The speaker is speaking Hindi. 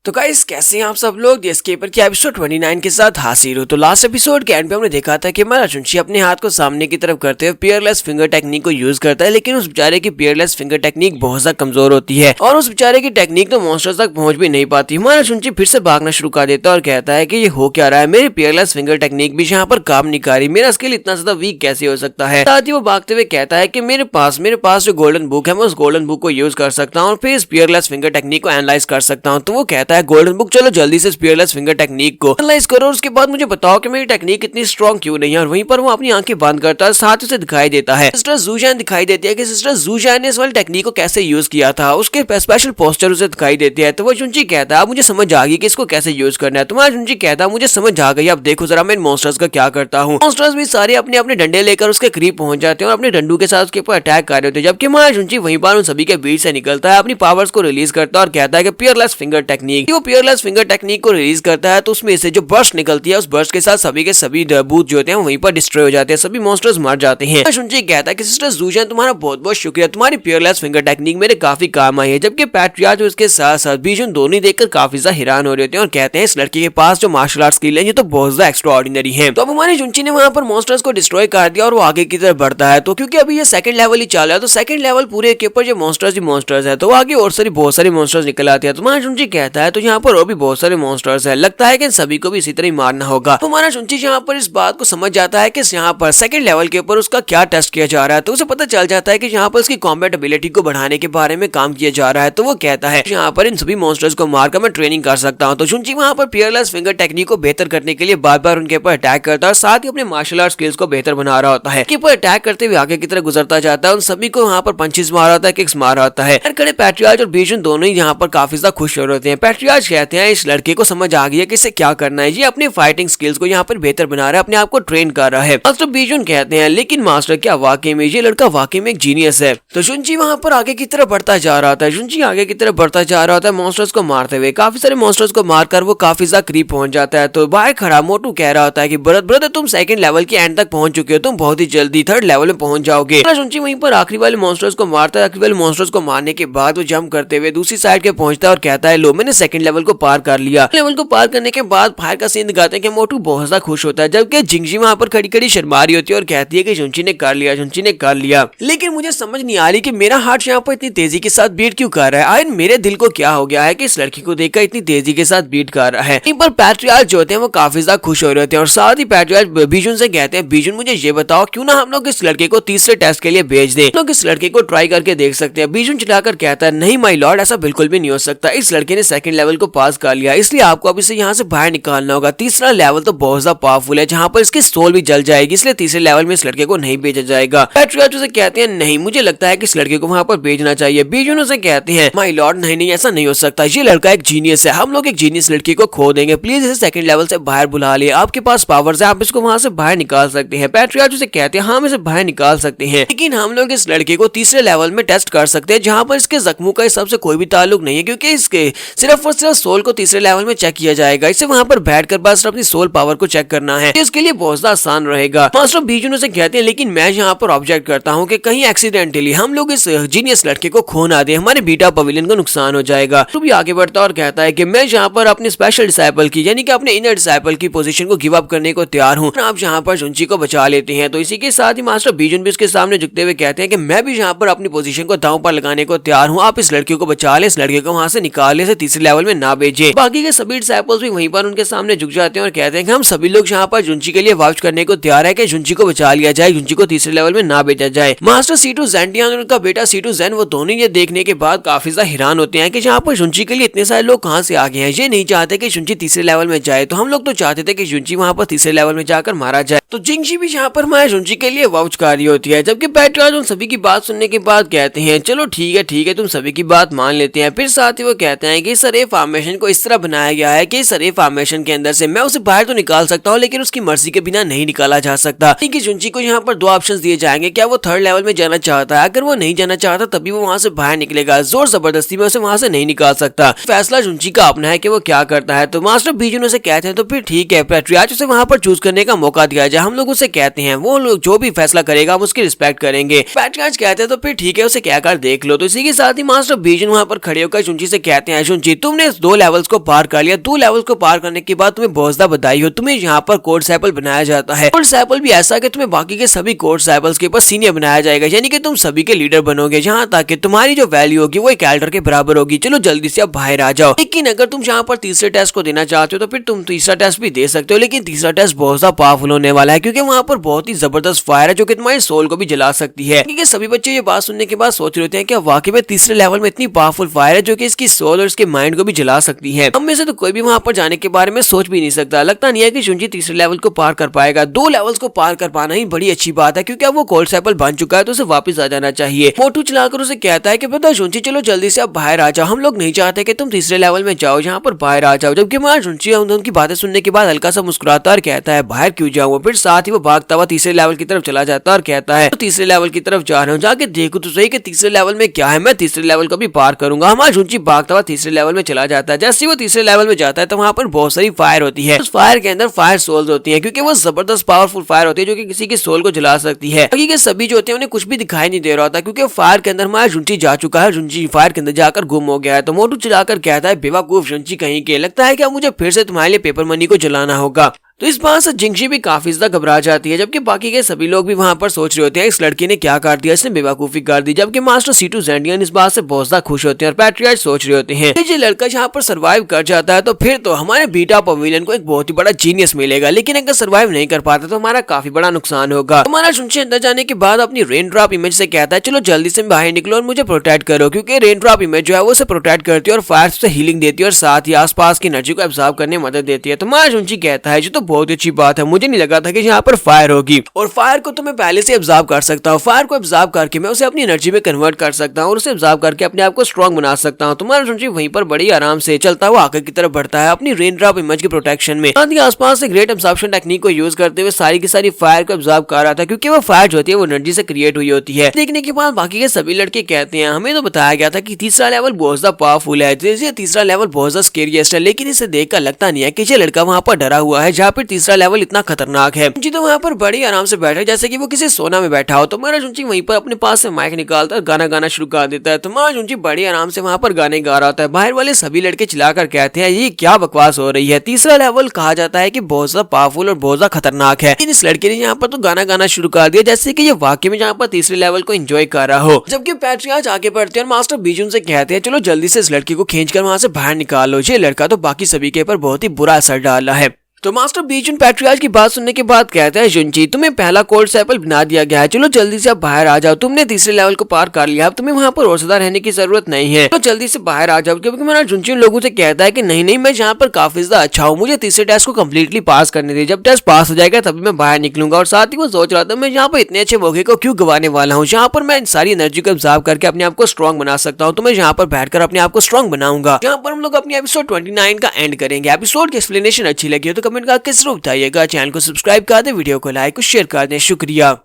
तो गाइस कैसे हैं आप सब लोग। द एस्केपर के एपिसोड 29 के साथ हाजिर हो। तो लास्ट एपिसोड के एंड पे हमने देखा था कि हमारा जुंशी अपने हाथ को सामने की तरफ करते हुए पियरलेस फिंगर टेक्निक को यूज करता है, लेकिन उस बेचारे की पियरलेस फिंगर टेक्निक बहुत ज्यादा कमजोर होती है और उस बेचारे की टेक्निक तो मॉन्स्टर्स तक पहुंच भी नहीं पाती। हमारा जुंशी फिर से भागना शुरू कर देता है और कहता है कि ये हो क्या रहा है, मेरी पियरलेस फिंगर टेक्निक भी यहाँ पर काम नहीं कर रही, मेरा स्किल इतना ज्यादा वीक कैसे हो सकता है। साथ ही वो भागते हुए कहता है कि मेरे पास जो गोल्डन बुक है मैं उस गोल्डन बुक को यूज कर सकता हूँ और फिर इस पियरलेस फिंगर टेक्निक को एनालाइज कर सकता हूँ। तो वो कहता है गोल्डन बुक चलो जल्दी से पियरलेस फिंगर टेक्निक को एनालाइज करो और उसके बाद मुझे बताओ कि मेरी टेक्निक इतनी स्ट्रॉन्ग क्यों नहीं है। और वहीं पर वो अपनी आंखें बंद करता है, साथ ही उसे दिखाई देता है सिस्टर ज़ूजैन दिखाई देती है कि सिस्टर ज़ूजैन ने इस वाली टेक्निक को कैसे यूज किया था, उसके स्पेशल पोस्टर उसे दिखाई देते हैं। तो वो जुंशी कहता है अब मुझे समझ आ गई कि इसको कैसे यूज करना है। तुम्हारा जुंशी कहता है मुझे समझ आ गई, अब देखो जरा मैं इन मॉन्स्टर्स का क्या करता हूँ। मॉन्स्टर्स भी सारे अपने अपने डंडे लेकर उसके करीब पहुंच जाते हैं और अपने डंडू के साथ उसके ऊपर अटैक कर रहे होते हैं, जबकि हमारा जुंशी वहीं पर उन सभी के बीच से निकलता है, अपनी पावर्स को रिलीज करता है और कहता है कि पियरलेस फिंगर टेक्निक। वो पियरलेस फिंगर टेक्निक को रिलीज करता है तो उसमें से जो बर्स्ट निकलती है उस बर्स्ट के साथ सभी के सभी बूथ जो होते हैं वहीं पर डिस्ट्रॉय हो जाते हैं, सभी मॉन्स्टर्स मर जाते हैं। जुंशी कहता है कि सिस्टर ज़ूजैन तुम्हारा बहुत बहुत शुक्रिया, तुम्हारी पियरलेस फिंगर टेक्निक मेरे काफी काम आई है। जबकि पैट्रियार्च और उसके साथ साथ बीजुन दोनों देखकर काफी ज्यादा हैरान हो रहे होते हैं और कहते हैं इस लड़के के पास जो मार्शल आर्ट स्किल है ये तो बहुत ज्यादा एक्स्ट्रा ऑर्डिनरी है। तो अब हमारे जुंशी ने वहां पर मॉन्स्टर्स को डिस्ट्रॉय कर दिया और वो आगे की तरफ बढ़ता है। तो क्योंकि अभी ये सेकंड लेवल ही चल रहा है तो सेकंड लेवल पूरे के ऊपर जो मॉन्स्टर्स है तो आगे और बहुत सारे मॉन्स्टर्स निकल आते हैं। तो हमारा जुंशी कहता है तो यहाँ पर और भी बहुत सारे मॉन्स्टर्स है, लगता है कि सभी को भी इसी तरह ही मारना होगा। तो हमारा जुंशी यहाँ पर इस बात को समझ जाता है कि यहाँ पर सेकंड लेवल के ऊपर उसका क्या टेस्ट किया जा रहा है। तो उसे पता चल जाता है कि यहाँ पर उसकी कॉम्बैट एबिलिटी को बढ़ाने के बारे में काम किया जा रहा है। तो वो कहता है यहाँ पर इन सभी मॉन्स्टर्स को मारकर मैं ट्रेनिंग कर सकता हूँ। तो जुंशी वहाँ पर पियरलेस फिंगर टेक्निक को बेहतर करने के लिए बार बार उनके ऊपर अटैक करता है और साथ ही अपने मार्शल आर्ट स्किल्स को बेहतर बना रहा होता है। ऊपर अटैक करते हुए आगे की तरफ गुजरता जाता है, उन सभी को यहाँ पर पंचेस मारा होता है, किक्स मारा होता है। खड़े पैट्रियार्च और बीजुन दोनों ही यहाँ पर काफी ज्यादा खुश हो रहे हैं। पैट्रियार्च कहते हैं इस लड़के को समझ आ गई है कि इसे क्या करना है, ये अपनी फाइटिंग स्किल्स को यहाँ पर बेहतर बना रहा है, अपने आप को ट्रेन कर रहा है। मास्टर बीजुन कहते हैं लेकिन मास्टर क्या वाकई में ये लड़का वाकई में एक जीनियस है। तो जुंशी वहां पर आगे की तरफ बढ़ता जा रहा था, जुंशी आगे की तरफ बढ़ता जा रहा होता है मॉन्स्टर्स को मारते हुए। काफी सारे मॉन्स्टर्स को मारकर वो काफी ज्यादा करीब पहुंच जाता है। तो बाहर खड़ा मोटू कह रहा होता है कि ब्रदर तुम सेकंड लेवल के एंड तक पहुंच चुके हो, तुम बहुत ही जल्दी थर्ड लेवल में पहुंच जाओगे। जुंशी वहीं पर आखिरी वाले मॉन्स्टर्स को मारता है। आखिरी वाले मॉन्स्टर्स को मारने के बाद वो जंप करते हुए दूसरी साइड के पहुंचता है और कहता है लो मैंने सेकंड लेवल को पार कर लिया। लेवल को पार करने के बाद फायर का सीन दिखाते हैं कि मोटू बहुत ज्यादा खुश होता है, जबकि जिंगजी वहां पर खड़ी खड़ी शर्मा रही होती है और कहती है कि जुंशी ने कर लिया, जुंशी ने कर लिया। लेकिन मुझे समझ नहीं आ रही कि मेरा हार्ट यहाँ पर इतनी तेजी के साथ बीट क्यों कर रहा है। आयन मेरे दिल को क्या हो गया है कि इस लड़की को देखकर इतनी तेजी के साथ बीट कर रहा है। इन पर पैट्रियार्च जो होते हैं वो काफी ज्यादा खुश हो रहे होते हैं और साथ ही पैट्रियार्च बीजुन से कहते हैं बीजुन मुझे ये बताओ क्यों ना हम लोग इस लड़के को तीसरे टेस्ट के लिए भेज दें, लोग इस लड़के को ट्राई करके देख सकते हैं। बीजुन चिल्लाकर कहता है नहीं माय लॉर्ड ऐसा बिल्कुल भी नहीं हो सकता, इस लड़के ने सेकंड लेवल को पास कर लिया, इसलिए आपको अब इसे यहाँ से बाहर निकालना होगा। तीसरा लेवल तो बहुत ज्यादा पावरफुल है जहाँ पर इसकी सोल भी जल जाएगी, इसलिए तीसरे लेवल में इस लड़के को नहीं भेजा जाएगा। पैट्रियार्च उसे कहते हैं नहीं मुझे लगता है कि इस लड़के को वहाँ पर भेजना चाहिए। बीजुन उसे कहते हैं माय लॉर्ड नहीं ऐसा नहीं हो सकता, ये लड़का एक जीनियस है, हम लोग एक जीनियस लड़की को खो देंगे, प्लीज इसे सेकंड लेवल से बाहर बुला ले, आपके पास पावर्स है, आप इसको वहाँ से बाहर निकाल सकते हैं। पैट्रियार्च उसे कहते हैं हम इसे बाहर निकाल सकते हैं, लेकिन हम लोग इस लड़के को तीसरे लेवल में टेस्ट कर सकते हैं जहाँ पर इसके जख्मों का इस सबसे कोई भी ताल्लुक नहीं है, क्योंकि इसके सिर्फ और सिर्फ सोल को तीसरे लेवल में चेक किया जाएगा, इसे वहाँ पर बैठकर बस अपनी सोल पावर को चेक करना है, इसके लिए बहुत ज्यादा आसान रहेगा। मास्टर बीजुन उसे कहते हैं लेकिन मैं यहाँ पर ऑब्जेक्ट करता हूँ कि कहीं एक्सीडेंटली हम लोग इस जीनियस लड़के को खो ना दे, हमारे बीटा पवेलियन को नुकसान हो जाएगा। तो भी आगे बढ़ता और कहता है कि मैं यहाँ पर अपने स्पेशल डिसाइपल की यानी कि अपने इनर डिसाइपल की पोजीशन को गिव अप करने को तैयार हूँ, आप यहाँ पर जुंशी को बचा लेते हैं। तो इसी के साथ ही मास्टर बीजुन भी उसके सामने झुकते हुए कहते हैं कि मैं भी यहाँ पर अपनी पोजीशन को दांव पर लगाने को तैयार हूँ, आप इस लड़के को बचा ले, इस लड़के को वहाँ से निकाल ले, तीसरे लेवल में ना भेजे। बाकी के सभी डिसाइपल्स भी वहीं पर उनके सामने झुक जाते हैं और कहते हैं कि हम सभी लोग यहाँ पर जुंशी के लिए वाउच करने को तैयार है कि जुंशी को बचा लिया जाए, जुंशी को तीसरे लेवल में ना भेजा जाए। मास्टर सीटू ज़ेंटियान और उनका बेटा सीटू ज़ेन वो दोनों ये देखने के बाद काफी ज्यादा हैरान होते हैं कि यहाँ पर जुंशी के लिए इतने सारे लोग कहाँ से आ गए हैं, ये नहीं चाहते कि जुंशी तीसरे लेवल में जाए, तो हम लोग तो चाहते थे कि जुंशी वहाँ पर तीसरे लेवल में जाकर मारा जाए। तो जिंगजी भी यहाँ पर हमारे जुंशी के लिए वाउच कर रही होती है, जबकि पैट्रियार्च उन सभी की बात सुनने के बाद कहते हैं चलो ठीक है तुम सभी की बात मान लेते हैं। फिर साथ ही वो कहते हैं कि इस रे फॉर्मेशन को इस तरह बनाया गया है कि इस रे फॉर्मेशन के अंदर से मैं उसे बाहर तो निकाल सकता हूँ लेकिन उसकी मर्जी के बिना नहीं निकाला जा सकता। कि जुंशी को यहाँ पर दो ऑप्शंस दिए जाएंगे, क्या वो थर्ड लेवल में जाना चाहता है, अगर वो नहीं जाना चाहता तभी वो वहाँ से बाहर निकलेगा, जोर जबरदस्ती में उसे वहाँ से नहीं निकाल सकता। फैसला जुंशी का अपना है कि वो क्या करता है। तो मास्टर बीजुन उसे कहते हैं तो फिर ठीक है पैट्रियार्च उसे वहाँ पर चूज करने का मौका दिया जाए, हम लोग उसे कहते हैं, वो लोग जो भी फैसला करेगा हम उसकी रिस्पेक्ट करेंगे। पैट्रियार्च कहते हैं तो फिर ठीक है, उसे क्या कर देख लो। तो इसी के साथ ही मास्टर बीजन वहां पर खड़े होकर शुंची से कहते हैं, शुंची तुमने 2 लेवल्स को पार कर लिया, 2 लेवल्स को पार करने के बाद तुम्हें बहुत ज्यादा बधाई हो, तुम्हें यहाँ पर कोड सैपल बनाया जाता है। कोड सैपल भी ऐसा कि तुम्हें बाकी के सभी कोड सैपल्स के ऊपर सीनियर बनाया जाएगा, यानी कि तुम सभी के लीडर बनोगे, जहाँ तक कि तुम्हारी जो वैल्यू होगी वो एक एल्डर के बराबर होगी। चलो जल्दी से अब बाहर आ जाओ। लेकिन अगर तुम यहाँ पर तीसरे टेस्ट को देना चाहते हो तो फिर तुम तीसरा टेस्ट भी दे सकते हो, लेकिन तीसरा टेस्ट बहुत ज्यादा पावरफुल होने वाला है, क्योंकि वहाँ पर बहुत ही जबरदस्त फायर है जो कि तुम्हारे सोल को भी जला सकती है। क्योंकि सभी बच्चे ये बात सुनने के बाद सोच रहे होते हैं कि वाकई में तीसरे लेवल में इतनी पावरफुल फायर है जो कि इसकी सोल और इसके माइंड को भी जला सकती है। हम में से तो कोई भी वहाँ पर जाने के बारे में सोच भी नहीं सकता। लगता नहीं है कि शुंची तीसरे लेवल को पार कर पाएगा। 2 लेवल्स को पार कर पाना ही बड़ी अच्छी बात है, क्योंकि अब वो कोल्ड सैपल बन चुका है तो उसे वापस आ जाना चाहिए। मोटू चलाकर उसे कहता है कि पता शुंची चलो जल्दी से अब बाहर आ जाओ, हम लोग नहीं चाहते कि तुम तीसरे लेवल में जाओ, यहाँ पर बाहर आ जाओ। जबकि मैं शुंची उनकी बातें सुनने के बाद हल्का सा मुस्कुराता और कहता है बाहर क्यों जाऊँ। फिर साथ ही वो भागता हुआ तीसरे लेवल की तरफ चला जाता है और कहता है तो तीसरे लेवल की तरफ जा रहा हूँ, जाके देखो तो सही कि तीसरे लेवल में क्या है, मैं तीसरे लेवल को भी पार करूंगा। हमारा शुंची भागता हुआ तीसरे लेवल में चला जाता है। जैसे वो तीसरे लेवल में जाता है तो वहाँ पर बहुत सारी फायर होती है। उस फायर के अंदर फायर सोल्स होती है, क्योंकि वो जबरदस्त पावरफुल फायर होती है जो कि किसी के सोल को जला सकती है। बाकी के सभी जो होते हैं उन्हें कुछ भी दिखाई नहीं दे रहा होता, क्योंकि फायर के अंदर हमारा शुंची जा चुका है, शुंची फायर के अंदर जाकर गुम हो गया है। तो मोटू चलाकर कहता है बेवकूफ शुंची कहीं के, लगता है कि अब मुझे फिर से तुम्हारे लिए पेपर मनी को जलाना होगा। तो इस बात से जिंगशी भी काफी ज्यादा घबरा जाती है, जबकि बाकी के सभी लोग भी वहां पर सोच रहे होते हैं इस लड़की ने क्या कर दिया, इसने बेवकूफी कर दी। जबकि मास्टर C2 ज़ेंडियन इस बात से बहुत ज्यादा खुश होते हैं और पैट्रियार्च सोच रहे होते हैं कि ये लड़का यहाँ पर सर्वाइव कर जाता है तो फिर तो हमारे बीटा पवेलियन को एक बहुत ही बड़ा जीनियस मिलेगा, लेकिन अगर सर्वाइव नहीं कर पाता तो हमारा काफी बड़ा नुकसान होगा। हमारा शुंची अंदर जाने के बाद अपनी रेन ड्रॉप इमेज से कहता है चलो जल्दी से बाहर निकलो और मुझे प्रोटेक्ट करो, क्योंकि रेन ड्रॉप इमेज जो है वो उसे प्रोटेक्ट करती है और फायर से हीलिंग देती है और साथ ही आसपास की एनर्जी को एब्जॉर्ब करने में मदद देती है। तो हमारा शुंची कहता है जो तो बहुत अच्छी बात है, मुझे नहीं लगा था कि यहाँ पर फायर होगी, और फायर को तो मैं पहले से एब्जॉर्ब कर सकता हूँ। फायर को एब्जॉर्ब करके मैं उसे अपनी एनर्जी में कन्वर्ट कर सकता हूँ और उसे एब्जॉर्ब करके अपने आप को स्ट्रॉन्ग बना सकता हूँ। तुम्हारा शुंची वहीं पर बड़ी आराम से चलता हुआ आगे की तरफ बढ़ता है अपनी रेन ड्रॉप इमेज के प्रोटेक्शन में। आसपास से ग्रेट एब्जॉर्प्शन टेक्निक को यूज करते हुए सारी की सारी फायर को एब्जॉर्ब कर रहा था, क्योंकि वो फायर जो होती है वो एनर्जी से क्रिएट हुई होती है। देखने के बाद बाकी के सभी लड़के कहते हैं हमें तो बताया गया था कि तीसरा लेवल बहुत ज्यादा पावरफुल है, तीसरा लेवल बहुत ज्यादा स्केरियस्ट है, लेकिन इसे देखकर लगता नहीं है कि ये लड़का वहाँ पर डरा हुआ है जहाँ पर तीसरा लेवल इतना खतरनाक है। तो वहाँ पर बड़ी आराम से बैठे जैसे कि वो किसी सोना में बैठा हो। तो हमारा शुंची वहीं पर अपने पास से माइक निकालता है, गाना गाना शुरू कर देता है। तो हमारा शुंची बड़ी आराम से वहाँ पर गाने गा रहा होता है। बाहर वाले सभी लड़के चिल्लाकर कहते हैं ये क्या बकवास हो रही है, तीसरा लेवल कहा जाता है कि बहुत ज्यादा पावरफुल और बहुत ज्यादा खतरनाक है, लेकिन इस लड़के ने यहाँ पर तो गाना गाना शुरू कर दिया जैसे कि ये वाकई में यहाँ पर तीसरे लेवल को एंजॉय कर रहा हो। जबकि पैट्रियार्च आगे बढ़ते हैं और मास्टर बीजून से कहते हैं चलो जल्दी से इस लड़की को खींचकर वहाँ से बाहर निकालो, ये लड़का तो बाकी सभी के ऊपर बहुत ही बुरा असर डाल रहा है। तो मास्टर बीजून पैट्रियार्च की बात सुनने के बाद कहता है शुंची तुम्हें पहला कोल्ड सैपल बना दिया गया है, चलो जल्दी से अब बाहर आ जाओ, तुमने तीसरे लेवल को पार कर लिया, अब तुम्हें वहाँ पर और ज्यादा रहने की जरूरत नहीं है, तो जल्दी से बाहर आ जाओ। क्योंकि मेरा शुंची उन लोगों से कहता है कि नहीं मैं यहाँ पर काफी ज्यादा अच्छा हूँ, मुझे तीसरे टेस्ट को कम्प्लीटली पास करने दे, जब टेस्ट पास हो जाएगा तभी मैं बाहर निकलूंगा। और साथ ही वो सोच रहा था मैं यहाँ पर इतने अच्छे मौके को क्यों गवाने वाला हूँ, यहाँ पर मैं सारी एनर्जी को एब्जॉर्ब करके अपने आप को स्ट्रॉन्ग बना सकता हूँ, तो मैं यहाँ पर बैठकर अपने आप को स्ट्रॉन्ग बनाऊंगा। यहाँ पर हम लोग अपनी एपिसोड 29 का एंड करेंगे। एपिसोड की एक्सप्लेनेशन अच्छी लगी हो तो कमेंट करके जरूर बताइएगा, चैनल को सब्सक्राइब कर दे, वीडियो को लाइक और शेयर कर दें। शुक्रिया।